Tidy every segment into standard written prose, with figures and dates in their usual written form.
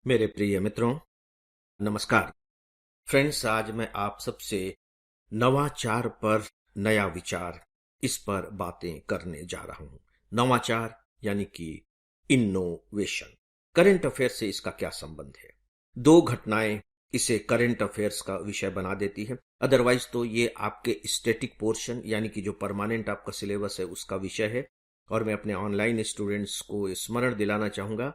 मेरे प्रिय मित्रों, नमस्कार। फ्रेंड्स, आज मैं आप सबसे नवाचार पर नया विचार इस पर बातें करने जा रहा हूं। नवाचार यानी कि इनोवेशन। करंट अफेयर से इसका क्या संबंध है? दो घटनाएं इसे करंट अफेयर्स का विषय बना देती है। अदरवाइज तो ये आपके स्टैटिक पोर्शन यानी कि जो परमानेंट आपका सिलेबस है उसका विषय है। और मैं अपने ऑनलाइन स्टूडेंट्स को स्मरण दिलाना चाहूंगा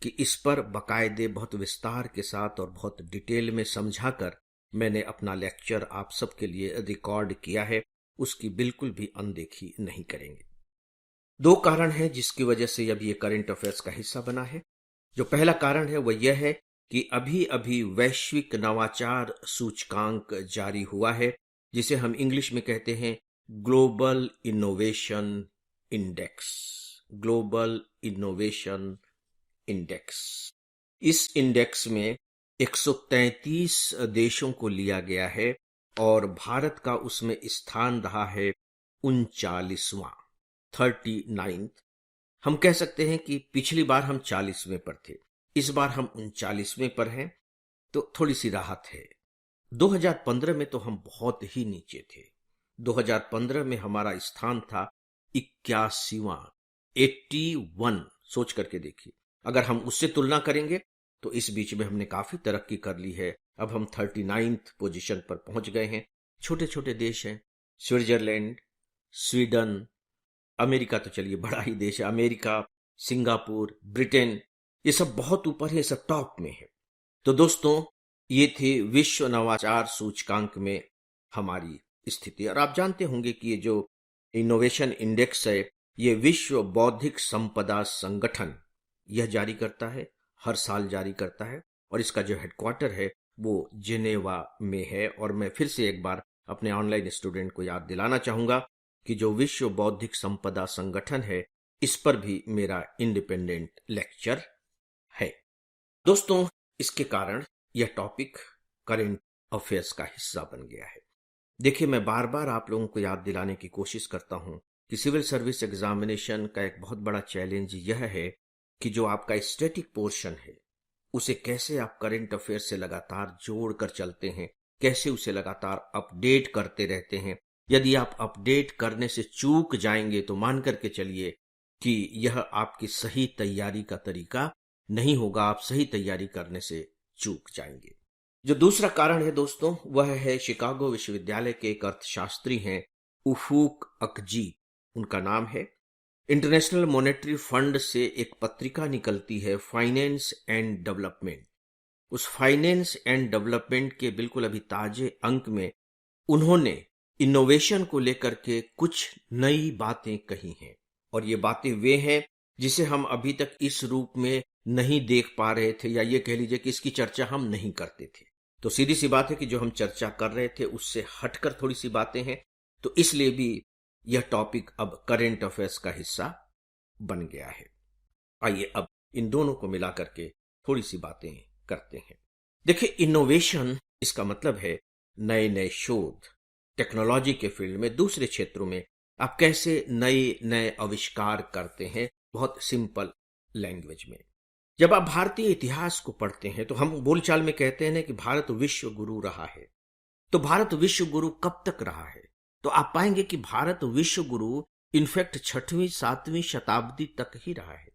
कि इस पर बकायदे बहुत विस्तार के साथ और बहुत डिटेल में समझाकर मैंने अपना लेक्चर आप सबके लिए रिकॉर्ड किया है। उसकी बिल्कुल भी अनदेखी नहीं करेंगे। दो कारण हैं जिसकी वजह से अब ये करंट अफेयर्स का हिस्सा बना है। जो पहला कारण है वह यह है कि अभी अभी वैश्विक नवाचार सूचकांक जारी हुआ है, जिसे हम इंग्लिश में कहते हैं global innovation index. Global innovation index. इस इंडेक्स में 133 देशों को लिया गया है और भारत का उसमें स्थान रहा है 39वां, 39th। हम कह सकते हैं कि पिछली बार हम 40वें पर थे, इस बार हम 39वें पर हैं, तो थोड़ी सी राहत है। 2015 में तो हम बहुत ही नीचे थे। 2015 में हमारा स्थान था 81वां, 81। सोच करके देखिए, अगर हम उससे तुलना करेंगे तो इस बीच में हमने काफी तरक्की कर ली है। अब हम 39th पोजीशन पर पहुंच गए हैं। छोटे छोटे देश हैं, स्विट्जरलैंड, स्वीडन, अमेरिका तो चलिए बड़ा ही देश है, अमेरिका, सिंगापुर, ब्रिटेन, ये सब बहुत ऊपर है, ये सब टॉप में है। तो दोस्तों, ये थी विश्व नवाचार सूचकांक में हमारी स्थिति। और आप जानते होंगे कि ये जो इनोवेशन इंडेक्स है, ये विश्व बौद्धिक संपदा संगठन यह जारी करता है, हर साल जारी करता है। और इसका जो हेडक्वार्टर है वो जिनेवा में है। और मैं फिर से एक बार अपने ऑनलाइन स्टूडेंट को याद दिलाना चाहूंगा कि जो विश्व बौद्धिक संपदा संगठन है, इस पर भी मेरा इंडिपेंडेंट लेक्चर है। दोस्तों, इसके कारण यह टॉपिक करंट अफेयर्स का हिस्सा बन गया है। देखिए, मैं बार बार आप लोगों को याद दिलाने की कोशिश करता हूं कि सिविल सर्विस एग्जामिनेशन का एक बहुत बड़ा चैलेंज यह है कि जो आपका स्टैटिक पोर्शन है उसे कैसे आप करंट अफेयर से लगातार जोड़कर चलते हैं, कैसे उसे लगातार अपडेट करते रहते हैं। यदि आप अपडेट करने से चूक जाएंगे तो मान करके चलिए कि यह आपकी सही तैयारी का तरीका नहीं होगा, आप सही तैयारी करने से चूक जाएंगे। जो दूसरा कारण है दोस्तों, वह है शिकागो विश्वविद्यालय के एक अर्थशास्त्री हैं, उफूक अकजी उनका नाम है। इंटरनेशनल मॉनेटरी फंड से एक पत्रिका निकलती है, फाइनेंस एंड डेवलपमेंट। उस फाइनेंस एंड डेवलपमेंट के बिल्कुल अभी ताजे अंक में उन्होंने इनोवेशन को लेकर के कुछ नई बातें कही हैं। और ये बातें वे हैं जिसे हम अभी तक इस रूप में नहीं देख पा रहे थे, या ये कह लीजिए कि इसकी चर्चा हम नहीं करते थे। तो सीधी सी बात है कि जो हम चर्चा कर रहे थे उससे हटकर थोड़ी सी बातें हैं, तो इसलिए भी यह टॉपिक अब करंट अफेयर्स का हिस्सा बन गया है। आइए अब इन दोनों को मिला करके थोड़ी सी बातें करते हैं। देखिए, इनोवेशन इसका मतलब है नए नए शोध, टेक्नोलॉजी के फील्ड में, दूसरे क्षेत्रों में आप कैसे नए नए आविष्कार करते हैं। बहुत सिंपल लैंग्वेज में, जब आप भारतीय इतिहास को पढ़ते हैं तो हम बोलचाल में कहते हैं कि भारत विश्व गुरु रहा है। तो भारत विश्व गुरु कब तक रहा है? तो आप पाएंगे कि भारत विश्व गुरु इनफैक्ट 6वीं 7वीं शताब्दी तक ही रहा है।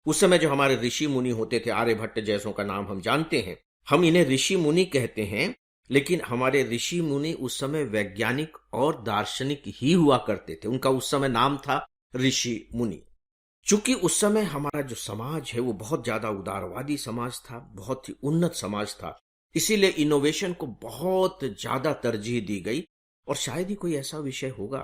उस समय जो हमारे ऋषि मुनि होते थे, आर्यभट्ट जैसों का नाम हम जानते हैं, हम इन्हें ऋषि मुनि कहते हैं, लेकिन हमारे ऋषि मुनि उस समय वैज्ञानिक और दार्शनिक ही हुआ करते थे। उनका उस समय नाम था ऋषि मुनि। चूंकि उस समय हमारा जो समाज है वो बहुत ज्यादा उदारवादी समाज था, बहुत ही उन्नत समाज था, इसीलिए इनोवेशन को बहुत ज्यादा तरजीह दी गई। और शायद ही कोई ऐसा विषय होगा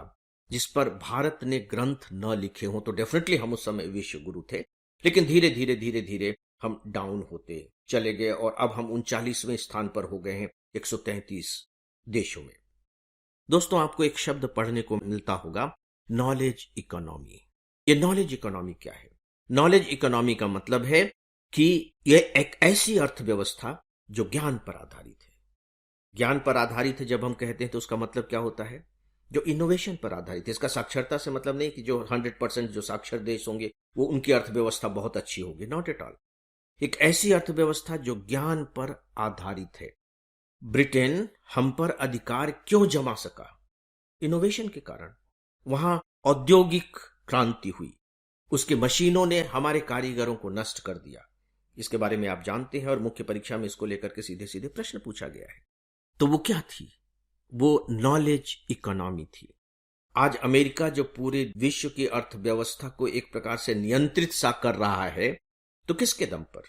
जिस पर भारत ने ग्रंथ न लिखे हों। तो डेफिनेटली हम उस समय विश्व गुरु थे, लेकिन धीरे धीरे धीरे धीरे हम डाउन होते चले गए और अब हम 39वें स्थान पर हो गए हैं 133 देशों में। दोस्तों, आपको एक शब्द पढ़ने को मिलता होगा, नॉलेज इकोनॉमी। ये नॉलेज इकोनॉमी क्या है? नॉलेज इकोनॉमी का मतलब है कि यह एक ऐसी अर्थव्यवस्था जो ज्ञान पर आधारित है। ज्ञान पर आधारित है जब हम कहते हैं तो उसका मतलब क्या होता है? जो इनोवेशन पर आधारित है। इसका साक्षरता से मतलब नहीं कि जो 100% जो साक्षर देश होंगे वो उनकी अर्थव्यवस्था बहुत अच्छी होगी, नॉट एट ऑल। एक ऐसी अर्थव्यवस्था जो ज्ञान पर आधारित है। ब्रिटेन हम पर अधिकार क्यों जमा सका? इनोवेशन के कारण। वहां औद्योगिक क्रांति हुई, उसके मशीनों ने हमारे कारीगरों को नष्ट कर दिया। इसके बारे में आप जानते हैं और मुख्य परीक्षा में इसको लेकर के सीधे सीधे प्रश्न पूछा गया है। तो वो क्या थी? वो नॉलेज इकोनॉमी थी। आज अमेरिका जो पूरे विश्व की अर्थव्यवस्था को एक प्रकार से नियंत्रित सा कर रहा है, तो किसके दम पर?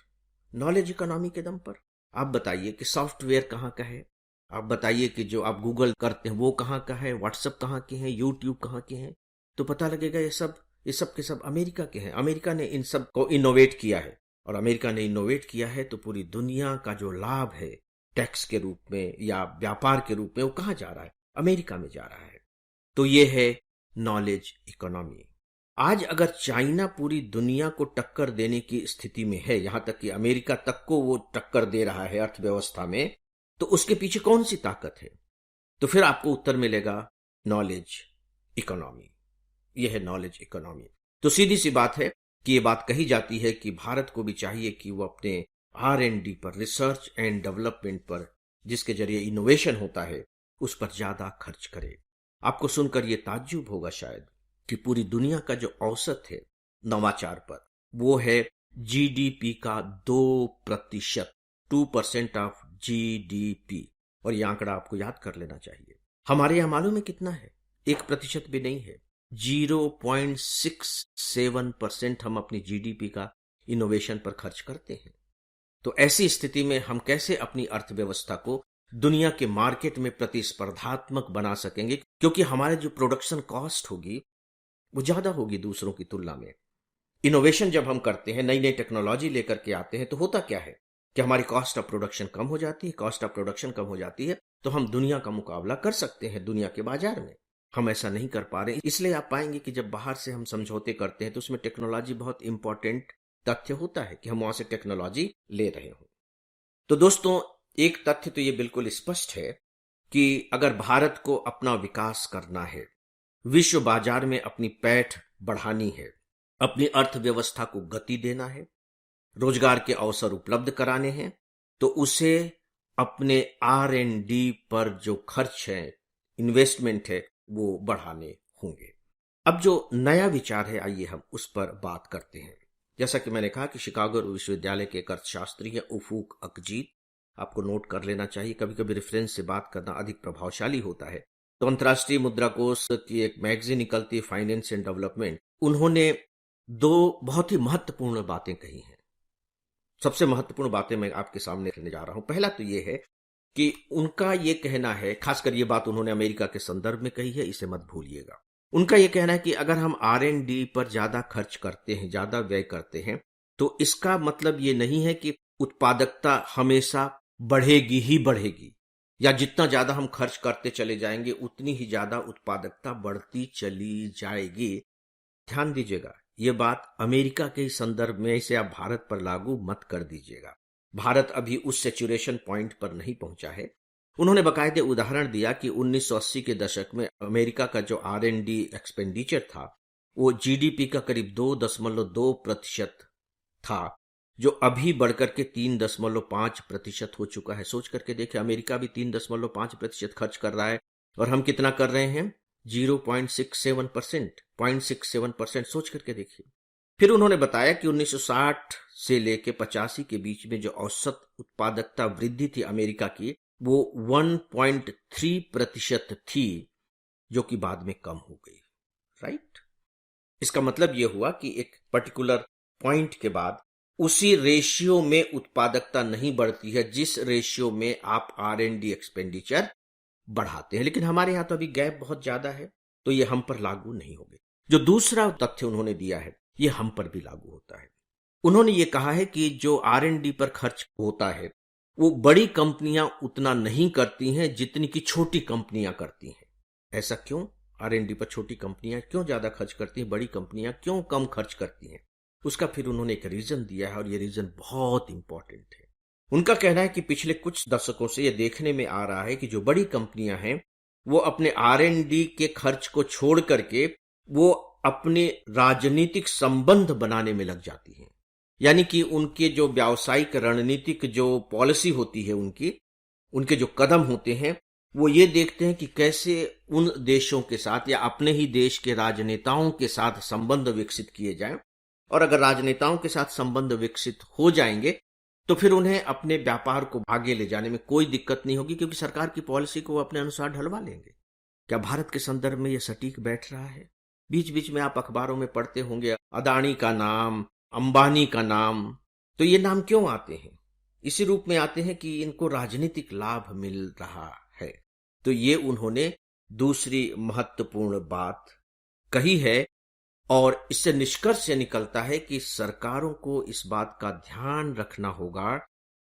नॉलेज इकोनॉमी के दम पर। आप बताइए कि सॉफ्टवेयर कहाँ का है? आप बताइए कि जो आप गूगल करते हैं वो कहाँ का है, व्हाट्सएप कहाँ के हैं, यूट्यूब कहाँ के हैं? तो पता लगेगा ये सब के सब अमेरिका के हैं। अमेरिका ने इन सब को इनोवेट किया है, और अमेरिका ने इनोवेट किया है तो पूरी दुनिया का जो लाभ है टैक्स के रूप में या व्यापार के रूप में, वो कहाँ जा रहा है? अमेरिका में जा रहा है। तो ये है नॉलेज इकोनॉमी। आज अगर चाइना पूरी दुनिया को टक्कर देने की स्थिति में है, यहां तक कि अमेरिका तक को वो टक्कर दे रहा है अर्थव्यवस्था में, तो उसके पीछे कौन सी ताकत है? तो फिर आपको उत्तर मिलेगा नॉलेज इकोनॉमी। यह है नॉलेज इकोनॉमी। तो सीधी सी बात है कि ये बात कही जाती है कि भारत को भी चाहिए कि वो अपने R&D पर, रिसर्च एंड डेवलपमेंट पर, जिसके जरिए इनोवेशन होता है, उस पर ज्यादा खर्च करे। आपको सुनकर यह ताज्जुब होगा शायद कि पूरी दुनिया का जो औसत है नवाचार पर, वो है GDP का 2%, 2% ऑफ GDP। और यह आंकड़ा आपको याद कर लेना चाहिए। हमारे यहां मालूम है कितना है? 1% भी नहीं है। 0.67% हम अपनी GDP का इनोवेशन पर खर्च करते हैं। तो ऐसी स्थिति में हम कैसे अपनी अर्थव्यवस्था को दुनिया के मार्केट में प्रतिस्पर्धात्मक बना सकेंगे? क्योंकि हमारे जो प्रोडक्शन कॉस्ट होगी वो ज्यादा होगी दूसरों की तुलना में। इनोवेशन जब हम करते हैं, नई नई टेक्नोलॉजी लेकर के आते हैं, तो होता क्या है कि हमारी कॉस्ट ऑफ प्रोडक्शन कम हो जाती है। कॉस्ट ऑफ प्रोडक्शन कम हो जाती है तो हम दुनिया का मुकाबला कर सकते हैं दुनिया के बाजार में। हम ऐसा नहीं कर पा रहे, इसलिए आप पाएंगे कि जब बाहर से हम समझौते करते हैं तो उसमें टेक्नोलॉजी बहुत इंपॉर्टेंट तथ्य होता है कि हम वहां से टेक्नोलॉजी ले रहे हो। तो दोस्तों, एक तथ्य तो ये बिल्कुल स्पष्ट है कि अगर भारत को अपना विकास करना है, विश्व बाजार में अपनी पैठ बढ़ानी है, अपनी अर्थव्यवस्था को गति देना है, रोजगार के अवसर उपलब्ध कराने हैं, तो उसे अपने R&D पर जो खर्च है, इन्वेस्टमेंट है, वो बढ़ाने होंगे। अब जो नया विचार है, आइए हम उस पर बात करते हैं। जैसा कि मैंने कहा कि शिकागो विश्वविद्यालय के एक अर्थशास्त्री है उफूक अकजीत, आपको नोट कर लेना चाहिए। कभी कभी रेफरेंस से बात करना अधिक प्रभावशाली होता है। तो अंतर्राष्ट्रीय मुद्रा कोष की एक मैगजीन निकलती है, फाइनेंस एंड डेवलपमेंट। उन्होंने 2 बहुत ही महत्वपूर्ण बातें कही हैं। सबसे महत्वपूर्ण बातें मैं आपके सामने रखने जा रहा हूं। पहला तो यह है कि उनका यह कहना है, खासकर यह बात उन्होंने अमेरिका के संदर्भ में कही है, इसे मत भूलिएगा। उनका यह कहना है कि अगर हम R&D पर ज्यादा खर्च करते हैं, ज्यादा व्यय करते हैं, तो इसका मतलब यह नहीं है कि उत्पादकता हमेशा बढ़ेगी ही बढ़ेगी, या जितना ज्यादा हम खर्च करते चले जाएंगे उतनी ही ज्यादा उत्पादकता बढ़ती चली जाएगी। ध्यान दीजिएगा, यह बात अमेरिका के संदर्भ में, इसे आप भारत पर लागू मत कर दीजिएगा। भारत अभी उस सैचुरेशन पॉइंट पर नहीं पहुंचा है। उन्होंने बाकायदे उदाहरण दिया कि 1980 के दशक में अमेरिका का जो R&D एक्सपेंडिचर था वो GDP का करीब 2.2% था, जो अभी बढ़कर के 3.5% हो चुका है। सोच करके देखिए, अमेरिका भी 3.5% खर्च कर रहा है और हम कितना कर रहे हैं? 0.67%। सोच करके देखिए। फिर उन्होंने बताया कि 1960 से लेकर 85 के बीच में जो औसत उत्पादकता वृद्धि थी अमेरिका की, वो 1.3% थी, जो कि बाद में कम हो गई। राइट? इसका मतलब यह हुआ कि एक पर्टिकुलर पॉइंट के बाद उसी रेशियो में उत्पादकता नहीं बढ़ती है जिस रेशियो में आप R&D एक्सपेंडिचर बढ़ाते हैं। लेकिन हमारे यहां तो अभी गैप बहुत ज्यादा है, तो ये हम पर लागू नहीं होंगे। जो दूसरा तथ्य उन्होंने दिया है, ये हम पर भी लागू होता है। उन्होंने ये कहा है कि जो R&D पर खर्च होता है वो बड़ी कंपनियां उतना नहीं करती हैं जितनी कि छोटी कंपनियां करती हैं। ऐसा क्यों? R&D पर छोटी कंपनियां क्यों ज्यादा खर्च करती हैं, बड़ी कंपनियां क्यों कम खर्च करती हैं? उसका फिर उन्होंने एक रीजन दिया है, और ये रीजन बहुत इंपॉर्टेंट है। उनका कहना है कि पिछले कुछ दशकों से यह देखने में आ रहा है कि जो बड़ी कंपनियां हैं वो अपने R&D के खर्च को छोड़ करके वो अपने राजनीतिक संबंध बनाने में लग जाती हैं। यानी कि उनके जो व्यावसायिक रणनीतिक जो पॉलिसी होती है उनके जो कदम होते हैं, वो ये देखते हैं कि कैसे उन देशों के साथ या अपने ही देश के राजनेताओं के साथ संबंध विकसित किए जाएं। और अगर राजनेताओं के साथ संबंध विकसित हो जाएंगे तो फिर उन्हें अपने व्यापार को आगे ले जाने में कोई दिक्कत नहीं होगी, क्योंकि सरकार की पॉलिसी को वो अपने अनुसार ढलवा लेंगे। क्या भारत के संदर्भ में यह सटीक बैठ रहा है? बीच बीच में आप अखबारों में पढ़ते होंगे अदानी का नाम, अंबानी का नाम। तो ये नाम क्यों आते हैं? इसी रूप में आते हैं कि इनको राजनीतिक लाभ मिल रहा है। तो ये उन्होंने दूसरी महत्वपूर्ण बात कही है, और इससे निष्कर्ष ये निकलता है कि सरकारों को इस बात का ध्यान रखना होगा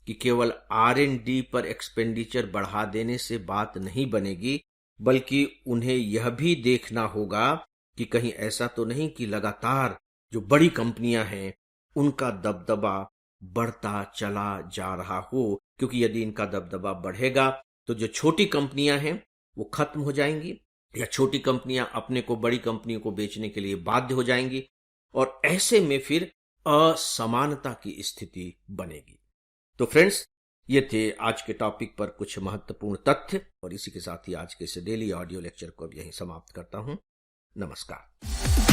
कि केवल R&D पर एक्सपेंडिचर बढ़ा देने से बात नहीं बनेगी, बल्कि उन्हें यह भी देखना होगा कि कहीं ऐसा तो नहीं कि लगातार जो बड़ी कंपनियां हैं उनका दबदबा बढ़ता चला जा रहा हो, क्योंकि यदि इनका दबदबा बढ़ेगा तो जो छोटी कंपनियां हैं वो खत्म हो जाएंगी, या छोटी कंपनियां अपने को बड़ी कंपनियों को बेचने के लिए बाध्य हो जाएंगी, और ऐसे में फिर असमानता की स्थिति बनेगी। तो फ्रेंड्स, ये थे आज के टॉपिक पर कुछ महत्वपूर्ण तथ्य, और इसी के साथ ही आज के इस डेली ऑडियो लेक्चर को अब यहीं समाप्त करता हूं। नमस्कार।